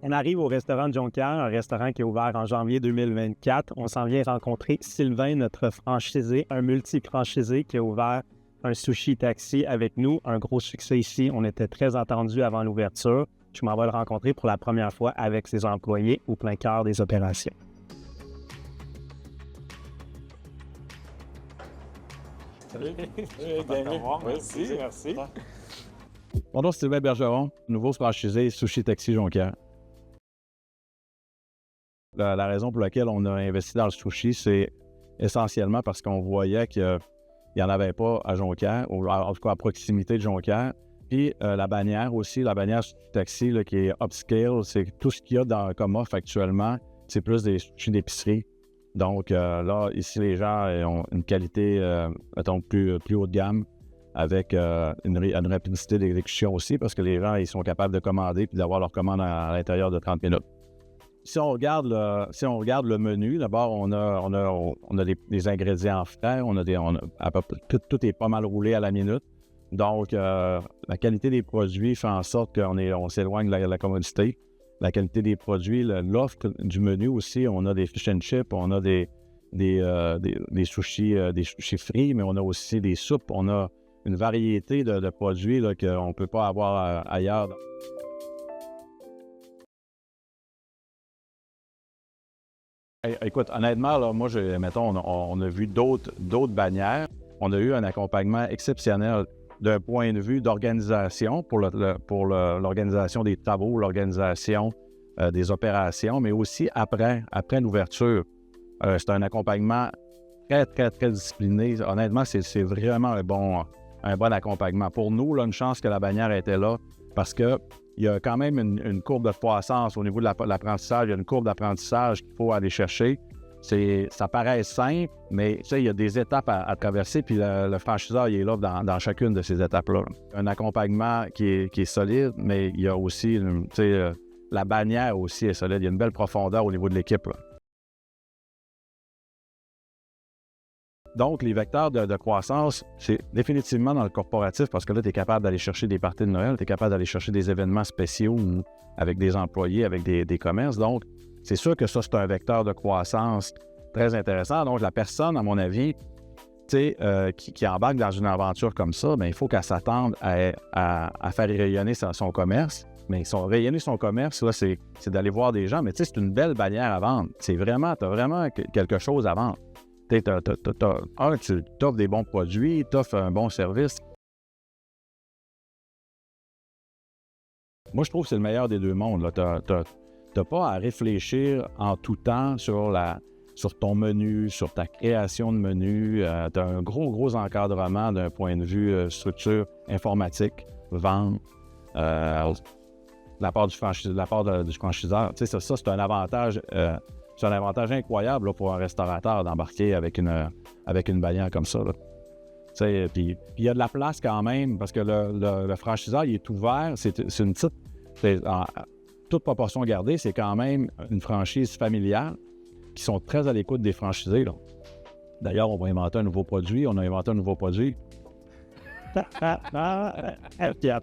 On arrive au restaurant de Jonquière, un restaurant qui est ouvert en janvier 2024. On s'en vient rencontrer Sylvain, notre franchisé, un multi-franchisé qui a ouvert un sushi taxi avec nous. Un gros succès ici. On était très attendus avant l'ouverture. Je m'en vais le rencontrer pour la première fois avec ses employés au plein cœur des opérations. Salut. Merci. Mon nom, c'est Sylvain Bergeron, nouveau franchisé Sushi Taxi Jonquière. La raison pour laquelle on a investi dans le sushi, c'est essentiellement parce qu'on voyait qu'il n'y en avait pas à Jonquière, ou en tout cas à proximité de Jonquière. Puis la bannière aussi, la bannière Sushi Taxi là, qui est upscale, c'est tout ce qu'il y a comme offre actuellement, c'est plus des sushis d'épicerie. Donc là, ici, les gens ont une qualité, mettons, plus haut de gamme, avec une rapidité d'exécution aussi, parce que les gens, ils sont capables de commander puis d'avoir leur commande à l'intérieur de 30 minutes. Si on regarde le menu, d'abord, on a des ingrédients frais, tout est pas mal roulé à la minute. Donc, la qualité des produits fait en sorte qu'on s'éloigne de la commodité. La qualité des produits, l'offre du menu aussi, on a des fish and chips, on a des sushis frits, mais on a aussi des soupes, on a une variété de produits là, qu'on ne peut pas avoir ailleurs. Écoute, honnêtement, là, moi, mettons, on a vu d'autres bannières. On a eu un accompagnement exceptionnel d'un point de vue d'organisation pour l'organisation des travaux, l'organisation des opérations, mais aussi après l'ouverture. C'est un accompagnement très, très, très discipliné. Honnêtement, c'est vraiment un bon accompagnement. Pour nous, là, une chance que la bannière était là parce que il y a quand même une courbe de croissance au niveau de l'apprentissage. Il y a une courbe d'apprentissage qu'il faut aller chercher. Ça paraît simple, mais il y a des étapes à traverser, puis le franchiseur, il est là dans chacune de ces étapes-là. Un accompagnement qui est solide, mais il y a aussi, la bannière aussi est solide. Il y a une belle profondeur au niveau de l'équipe, là. Donc, les vecteurs de croissance, c'est définitivement dans le corporatif parce que là, tu es capable d'aller chercher des parties de Noël, tu es capable d'aller chercher des événements spéciaux avec des employés, avec des commerces. Donc, c'est sûr que ça, c'est un vecteur de croissance très intéressant. Donc, la personne, à mon avis, qui embarque dans une aventure comme ça, bien, il faut qu'elle s'attende à faire rayonner son commerce. Mais rayonner son commerce, là, c'est d'aller voir des gens. Mais c'est une belle bannière à vendre. Tu as vraiment quelque chose à vendre. Tu offres des bons produits, tu offres un bon service. Moi, je trouve que c'est le meilleur des deux mondes. Tu n'as pas à réfléchir en tout temps sur ton menu, sur ta création de menu. Tu as un gros encadrement d'un point de vue structure informatique, vente, de la part du franchiseur. Ça, c'est un avantage. C'est un avantage incroyable là, pour un restaurateur d'embarquer avec une bannière comme ça. Puis il y a de la place quand même, parce que le franchiseur, il est ouvert. C'est une petite... En toute proportion gardée, c'est quand même une franchise familiale qui sont très à l'écoute des franchisés, là. D'ailleurs, on va inventer un nouveau produit. On a inventé un nouveau produit. Pierre,